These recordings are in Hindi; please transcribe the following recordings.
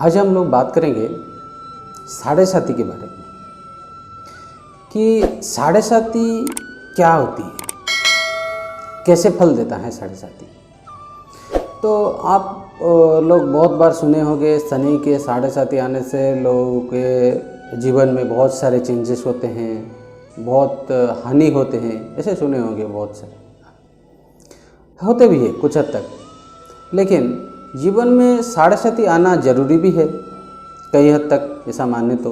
आज हम लोग बात करेंगे साढ़े साती के बारे में कि साढ़े साती क्या होती है, कैसे फल देता है साढ़े साती। तो आप लोग बहुत बार सुने होंगे शनि के साढ़े साती आने से लोगों के जीवन में बहुत सारे चेंजेस होते हैं, बहुत हानि होते हैं, ऐसे सुने होंगे, बहुत सारे होते भी है कुछ हद तक। लेकिन जीवन में साढ़े साती आना ज़रूरी भी है कई हद तक, ऐसा माने तो,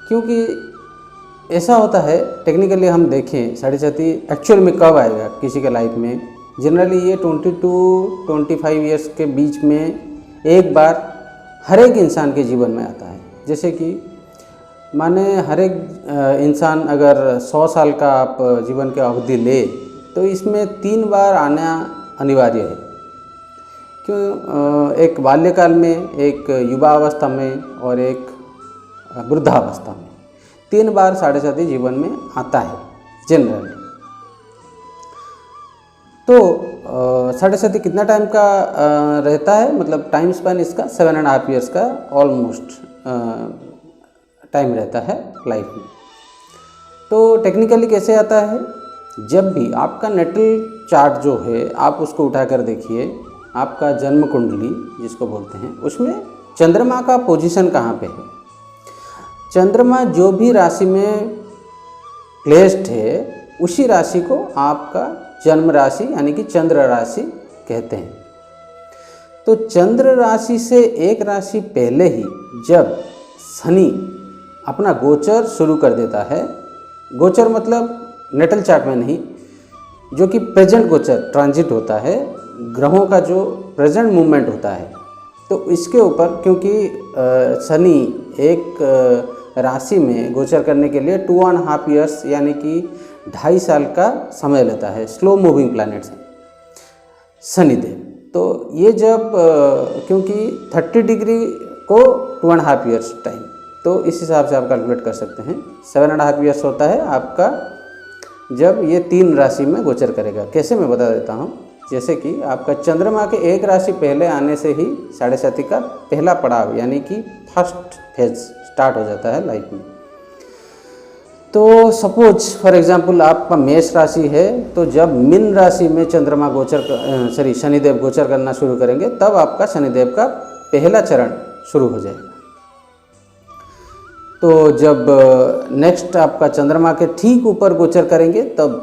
क्योंकि ऐसा होता है टेक्निकली हम देखें साढ़े साती एक्चुअल में कब आएगा किसी के लाइफ में। जनरली ये 20 to 25 ईयर्स के बीच में एक बार हर एक इंसान के जीवन में आता है। जैसे कि माने हर एक इंसान अगर 100 साल का आप जीवन की अवधि ले तो इसमें 3 बार आना अनिवार्य है। क्यों? एक बाल्यकाल में, एक युवा अवस्था में और एक वृद्धावस्था में 3 बार साढ़े साती जीवन में आता है जनरली। तो साढ़े साती कितना टाइम का रहता है, मतलब टाइम स्पैन इसका 7.5 ईयर्स का ऑलमोस्ट टाइम रहता है लाइफ में। तो टेक्निकली कैसे आता है, जब भी आपका नेटल चार्ट जो है आप उसको उठाकर देखिए, आपका जन्म कुंडली जिसको बोलते हैं, उसमें चंद्रमा का पोजीशन कहाँ पे है। चंद्रमा जो भी राशि में प्लेस्ड है उसी राशि को आपका जन्म राशि यानी कि चंद्र राशि कहते हैं। तो चंद्र राशि से एक राशि पहले ही जब शनि अपना गोचर शुरू कर देता है, गोचर मतलब नेटल चार्ट में नहीं, जो कि प्रेजेंट गोचर ट्रांजिट होता है, ग्रहों का जो प्रेजेंट मूवमेंट होता है, तो इसके ऊपर क्योंकि शनि एक राशि में गोचर करने के लिए 2.5 ईयर्स यानी कि 2.5 साल का समय लेता है। स्लो मूविंग प्लैनेट्स हैं शनिदेव। तो ये जब क्योंकि 30 डिग्री को 2.5 ईयर्स टाइम, तो इस हिसाब से आप कैलकुलेट कर सकते हैं। 7.5 ईयर्स होता है आपका जब ये 3 राशि में गोचर करेगा। कैसे मैं बता देता हूँ। जैसे कि आपका चंद्रमा के एक राशि पहले आने से ही साढ़े साती का पहला पड़ाव यानी कि फर्स्ट फेज स्टार्ट हो जाता है लाइफ में। तो सपोज फॉर एग्जांपल आपका मेष राशि है, तो जब मीन राशि में चंद्रमा शनिदेव गोचर करना शुरू करेंगे तब आपका शनिदेव का पहला चरण शुरू हो जाएगा। तो जब नेक्स्ट आपका चंद्रमा के ठीक ऊपर गोचर करेंगे तब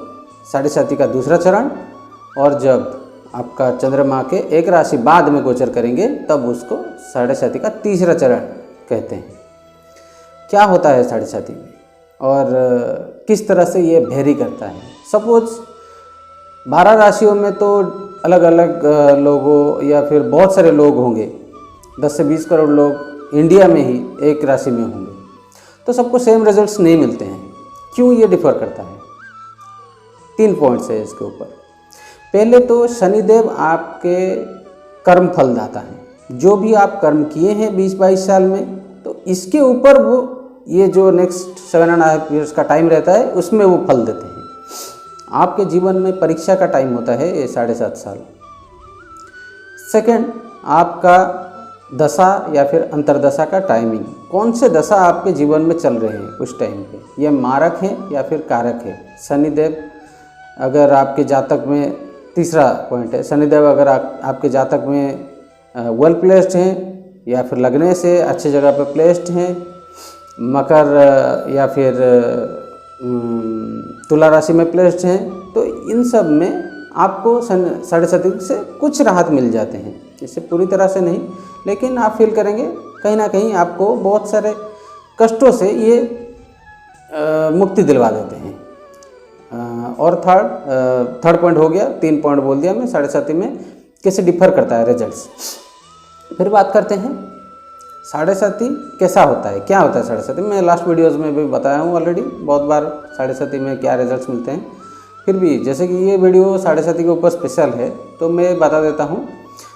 साढ़े साती का दूसरा चरण, और जब आपका चंद्रमा के एक राशि बाद में गोचर करेंगे तब उसको साढ़े साती का तीसरा चरण कहते हैं। क्या होता है साढ़े साती में और किस तरह से ये वेरी करता है। सपोज 12 राशियों में तो अलग अलग लोगों या फिर बहुत सारे लोग होंगे, 10 से 20 करोड़ लोग इंडिया में ही एक राशि में होंगे, तो सबको सेम रिजल्ट्स नहीं मिलते हैं। क्यों ये डिफर करता है? 3 पॉइंट्स है इसके ऊपर। पहले तो शनिदेव आपके कर्म फलदाता हैं। जो भी आप कर्म किए हैं 20-22 साल में, तो इसके ऊपर वो ये जो नेक्स्ट 7.5 ईयर्स का टाइम रहता है उसमें वो फल देते हैं। आपके जीवन में परीक्षा का टाइम होता है ये 7.5 साल। सेकंड, आपका दशा या फिर अंतरदशा का टाइमिंग, कौन से दशा आपके जीवन में चल रहे हैं उस टाइम पे, ये मारक है या फिर कारक है। शनिदेव अगर आपके जातक में, तीसरा पॉइंट है, शनिदेव अगर आपके जातक में वेल प्लेस्ड हैं या फिर लगने से अच्छी जगह पर प्लेस्ड हैं, मकर या फिर तुला राशि में प्लेस्ड हैं, तो इन सब में आपको साढ़े साती से कुछ राहत मिल जाते हैं। इससे पूरी तरह से नहीं, लेकिन आप फील करेंगे कहीं ना कहीं आपको बहुत सारे कष्टों से ये मुक्ति दिलवा देते हैं। और थर्ड पॉइंट हो गया, 3 पॉइंट बोल दिया मैं साढ़े साती में कैसे डिफर करता है रिजल्ट्स। फिर बात करते हैं साढ़े साती कैसा होता है, क्या होता है साढ़े साती। मैं लास्ट वीडियोस में भी बताया हूँ ऑलरेडी बहुत बार साढ़े साती में क्या रिजल्ट्स मिलते हैं। फिर भी जैसे कि ये वीडियो साढ़े साती के ऊपर स्पेशल है तो मैं बता देता हूँ,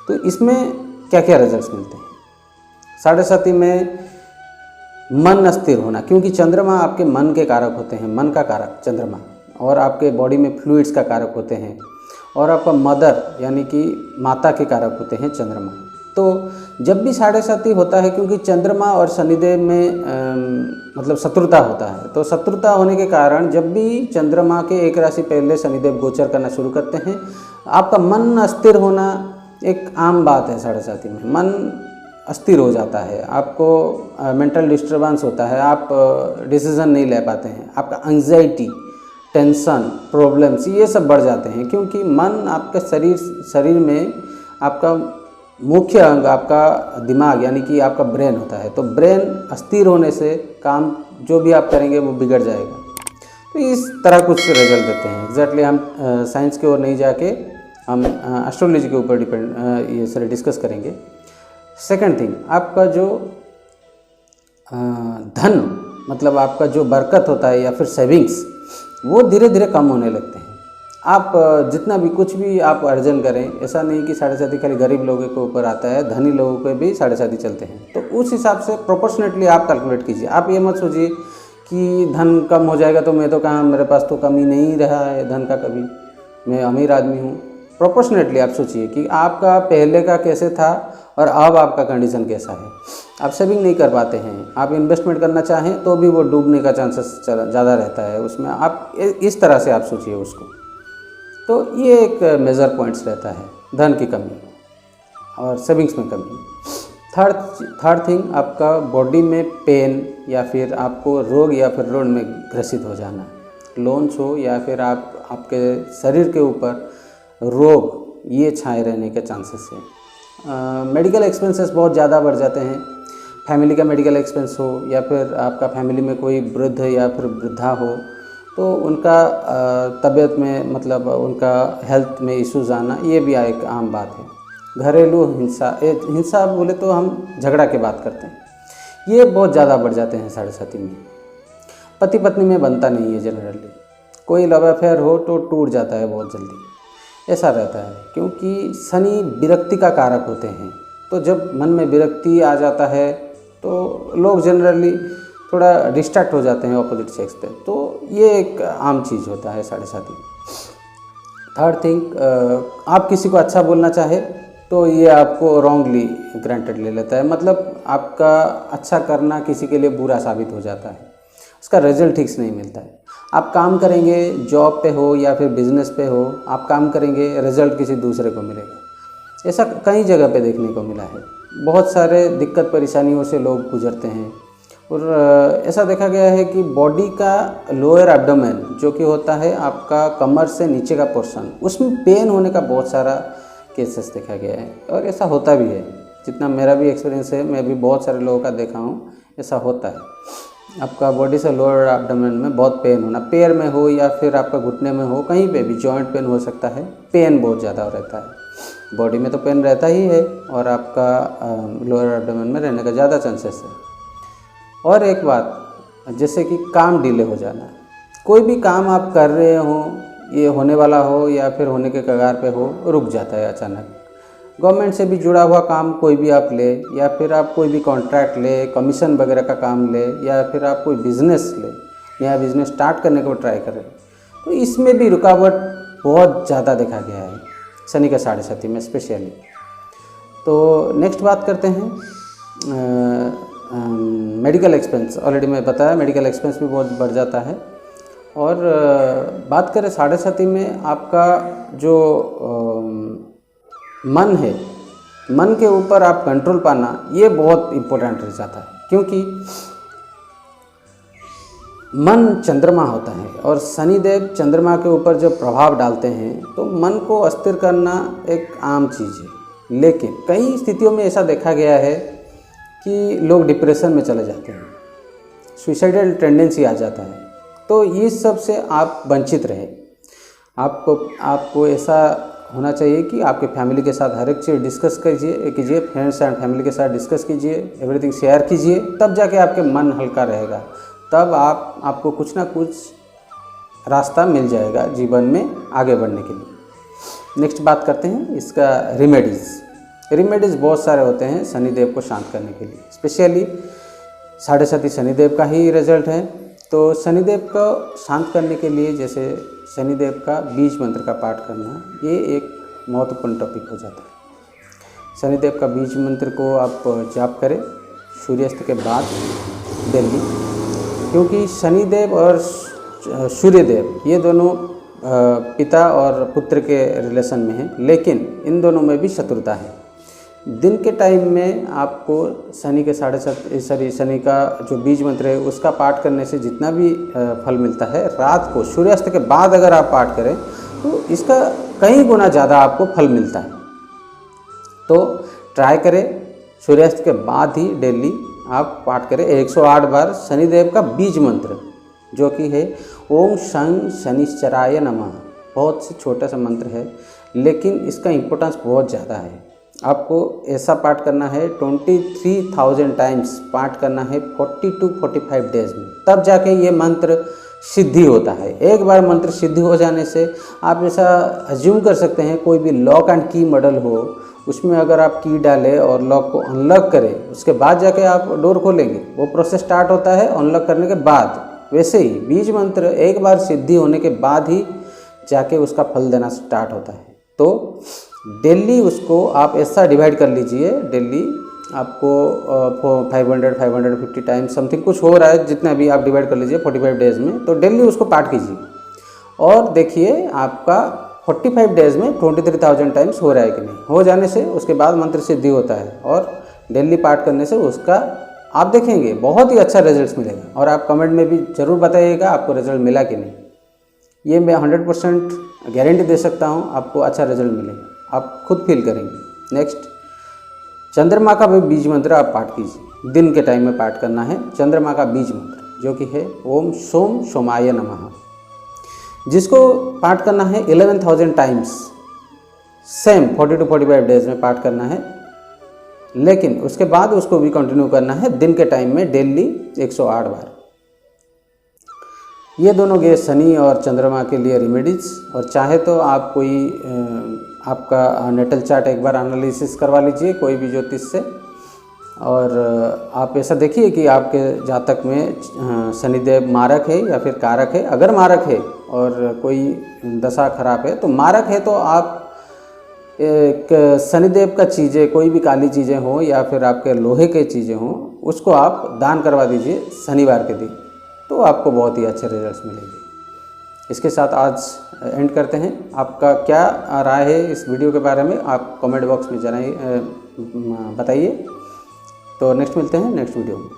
तो इसमें क्या क्या रिजल्ट्स मिलते हैं। साढ़े साती में मन स्थिर होना, क्योंकि चंद्रमा आपके मन के कारक होते हैं, मन का कारक चंद्रमा, और आपके बॉडी में फ्लूइड्स का कारक होते हैं, और आपका मदर यानी कि माता के कारक होते हैं चंद्रमा। तो जब भी साढ़े साथी होता है, क्योंकि चंद्रमा और शनिदेव में मतलब शत्रुता होता है, तो शत्रुता होने के कारण जब भी चंद्रमा के एक राशि पहले शनिदेव गोचर करना शुरू करते हैं, आपका मन अस्थिर होना एक आम बात है। साढ़े साथी में मन अस्थिर हो जाता है, आपको मेंटल डिस्टर्बेंस होता है, आप डिसीजन नहीं ले पाते हैं, आपका एंग्जाइटी, टेंशन, प्रॉब्लम्स ये सब बढ़ जाते हैं, क्योंकि मन आपके शरीर में आपका मुख्य अंग आपका दिमाग यानी कि आपका ब्रेन होता है। तो ब्रेन अस्थिर होने से काम जो भी आप करेंगे वो बिगड़ जाएगा। तो इस तरह कुछ रिजल्ट देते हैं। एग्जैक्टली हम साइंस की ओर नहीं जाके हम एस्ट्रोलॉजी के ऊपर ये सारे डिस्कस करेंगे। सेकंड थिंग, आपका जो धन मतलब आपका जो बरकत होता है या फिर सेविंग्स, वो धीरे धीरे कम होने लगते हैं। आप जितना भी कुछ भी आप अर्जन करें, ऐसा नहीं कि साढ़े साथी खाली गरीब लोगों के ऊपर आता है, धनी लोगों पे भी साढ़े साथी चलते हैं। तो उस हिसाब से प्रोपोर्शनेटली आप कैलकुलेट कीजिए। आप ये मत सोचिए कि धन कम हो जाएगा तो मैं तो कहाँ, मेरे पास तो कमी नहीं रहा है धन का कभी, मैं अमीर आदमी हूँ। प्रोपोर्शनेटली आप सोचिए कि आपका पहले का कैसे था और अब आपका कंडीशन कैसा है। आप सेविंग नहीं कर पाते हैं, आप इन्वेस्टमेंट करना चाहें तो भी वो डूबने का चांसेस ज़्यादा रहता है उसमें। आप इस तरह से आप सोचिए उसको। तो ये एक मेजर पॉइंट्स रहता है, धन की कमी और सेविंग्स में कमी। थर्ड थिंग, आपका बॉडी में पेन या फिर आपको रोग या फिर रोग में ग्रसित हो जाना, लोन्स हो या फिर आपके शरीर के ऊपर रोग ये छाए रहने के चांसेस हैं। मेडिकल एक्सपेंसेस बहुत ज़्यादा बढ़ जाते हैं। फैमिली का मेडिकल एक्सपेंस हो या फिर आपका फैमिली में कोई वृद्ध या फिर वृद्धा हो तो उनका तबीयत में मतलब उनका हेल्थ में इश्यूज आना, ये भी एक आम बात है। घरेलू हिंसा बोले तो हम झगड़ा की बात करते हैं, ये बहुत ज़्यादा बढ़ जाते हैं साढ़े साथी में। पति पत्नी में बनता नहीं है जनरली, कोई लव अफेयर हो तो टूट जाता है बहुत जल्दी, ऐसा रहता है। क्योंकि शनि विरक्ति का कारक होते हैं, तो जब मन में विरक्ति आ जाता है तो लोग जनरली थोड़ा डिस्ट्रैक्ट हो जाते हैं ऑपोजिट सेक्स पे। तो ये एक आम चीज़ होता है साढ़े साथी। थर्ड थिंग, आप किसी को अच्छा बोलना चाहे तो ये आपको रॉन्गली ग्रांटेड ले लेता है, मतलब आपका अच्छा करना किसी के लिए बुरा साबित हो जाता है, उसका रिजल्ट ठीक से नहीं मिलता है। आप काम करेंगे, जॉब पे हो या फिर बिजनेस पे हो, आप काम करेंगे, रिजल्ट किसी दूसरे को मिलेगा। ऐसा कई जगह पे देखने को मिला है। बहुत सारे दिक्कत परेशानियों से लोग गुजरते हैं और ऐसा देखा गया है कि बॉडी का लोअर एब्डोमेन जो कि होता है आपका कमर से नीचे का पोर्शन, उसमें पेन होने का बहुत सारा केसेस देखा गया है और ऐसा होता भी है। जितना मेरा भी एक्सपीरियंस है, मैं भी बहुत सारे लोगों का देखा हूँ, ऐसा होता है। आपका बॉडी से लोअर एब्डोमेन में बहुत पेन होना, पैर में हो या फिर आपका घुटने में हो, कहीं पे भी जॉइंट पेन हो सकता है। पेन बहुत ज़्यादा रहता है, बॉडी में तो पेन रहता ही है और आपका लोअर एब्डोमेन में रहने का ज़्यादा चांसेस है। और एक बात, जैसे कि काम डिले हो जाना, कोई भी काम आप कर रहे हो, ये होने वाला हो या फिर होने के कगार पे हो, रुक जाता है अचानक। गवर्नमेंट से भी जुड़ा हुआ काम कोई भी आप ले या फिर आप कोई भी कॉन्ट्रैक्ट ले, कमीशन वगैरह का काम ले या फिर आप कोई बिज़नेस ले, नया बिज़नेस स्टार्ट करने को ट्राई करें, तो इसमें भी रुकावट बहुत ज़्यादा देखा गया है शनि के साढ़े साथी में स्पेशली। तो नेक्स्ट बात करते हैं मेडिकल एक्सपेंस। ऑलरेडी मैं बताया मेडिकल एक्सपेंस भी बहुत बढ़ जाता है। और बात करें साढ़े साथी में, आपका जो मन है, मन के ऊपर आप कंट्रोल पाना, ये बहुत इम्पोर्टेंट रह जाता है। क्योंकि मन चंद्रमा होता है और शनिदेव चंद्रमा के ऊपर जब प्रभाव डालते हैं तो मन को अस्थिर करना एक आम चीज़ है। लेकिन कई स्थितियों में ऐसा देखा गया है कि लोग डिप्रेशन में चले जाते हैं, सुसाइडल टेंडेंसी आ जाता है। तो इस सब से आप वंचित रहे। आपको ऐसा होना चाहिए कि आपके फैमिली के साथ हर एक चीज़ डिस्कस कीजिए, फ्रेंड्स एंड फैमिली के साथ डिस्कस कीजिए, एवरीथिंग शेयर कीजिए, तब जाके आपके मन हल्का रहेगा, तब आपको कुछ ना कुछ रास्ता मिल जाएगा जीवन में आगे बढ़ने के लिए। नेक्स्ट बात करते हैं इसका रेमेडीज़ बहुत सारे होते हैं शनिदेव को शांत करने के लिए। स्पेशली साढ़े साथी शनिदेव का ही रिजल्ट है। तो शनिदेव को शांत करने के लिए जैसे शनिदेव का बीज मंत्र का पाठ करना, ये एक महत्वपूर्ण टॉपिक हो जाता है। शनिदेव का बीज मंत्र को आप जाप करें सूर्यास्त के बाद डेली, क्योंकि शनिदेव और सूर्यदेव ये दोनों पिता और पुत्र के रिलेशन में हैं, लेकिन इन दोनों में भी शत्रुता है। दिन के टाइम में आपको शनि के 7.5 शनि का जो बीज मंत्र है उसका पाठ करने से जितना भी फल मिलता है, रात को सूर्यास्त के बाद अगर आप पाठ करें तो इसका कई गुना ज़्यादा आपको फल मिलता है। तो ट्राई करें सूर्यास्त के बाद ही डेली आप पाठ करें 108 बार शनिदेव का बीज मंत्र, जो कि है ओम शं शनिश्चराय नमः। बहुत से छोटा सा मंत्र है, लेकिन इसका इम्पोर्टेंस बहुत ज़्यादा है। आपको ऐसा पाठ करना है 23,000 टाइम्स पाठ करना है 40 to 45 डेज में, तब जाके ये मंत्र सिद्धि होता है। एक बार मंत्र सिद्धि हो जाने से आप ऐसा अज्यूम कर सकते हैं कोई भी लॉक एंड की मॉडल हो, उसमें अगर आप की डालें और लॉक को अनलॉक करें, उसके बाद जाके आप डोर खोलेंगे, वो प्रोसेस स्टार्ट होता है अनलॉक करने के बाद। वैसे ही बीज मंत्र एक बार सिद्धि होने के बाद ही जाके उसका फल देना स्टार्ट होता है। तो डेली उसको आप ऐसा डिवाइड कर लीजिए, डेली आपको 550 टाइम्स समथिंग कुछ हो रहा है, जितना भी आप डिवाइड कर लीजिए 45 डेज़ में, तो डेली उसको पाठ कीजिए और देखिए आपका 45 डेज़ में 23,000 टाइम्स हो रहा है कि नहीं। हो जाने से उसके बाद मंत्र सिद्धि होता है और डेली पाठ करने से उसका आप देखेंगे बहुत ही अच्छा रिजल्ट मिलेगा। और आप कमेंट में भी ज़रूर बताइएगा आपको रिजल्ट मिला कि नहीं। ये मैं 100% गारंटी दे सकता हूँ आपको अच्छा रिजल्ट मिलेगा, आप खुद फील करेंगे। नेक्स्ट, चंद्रमा का भी बीज मंत्र आप पाठ कीजिए। दिन के टाइम में पाठ करना है चंद्रमा का बीज मंत्र, जो कि है ओम सोम सोमाय नमः, जिसको पाठ करना है 11,000 टाइम्स, सेम 40 to 45 डेज में पाठ करना है। लेकिन उसके बाद उसको भी कंटिन्यू करना है दिन के टाइम में डेली 108 बार। ये दोनों गए शनि और चंद्रमा के लिए रेमेडीज। और चाहे तो आप कोई आपका नेटल चार्ट एक बार एनालिसिस करवा लीजिए कोई भी ज्योतिष से, और आप ऐसा देखिए कि आपके जातक में शनिदेव मारक है या फिर कारक है। अगर मारक है और कोई दशा खराब है तो मारक है, तो आप एक शनिदेव का चीज़ें, कोई भी काली चीज़ें हों या फिर आपके लोहे के चीज़ें हों, उसको आप दान करवा दीजिए शनिवार के दिन, तो आपको बहुत ही अच्छे रिजल्ट्स मिलेंगे। इसके साथ आज एंड करते हैं। आपका क्या राय है इस वीडियो के बारे में आप कमेंट बॉक्स में बताइए। तो नेक्स्ट मिलते हैं नेक्स्ट वीडियो में।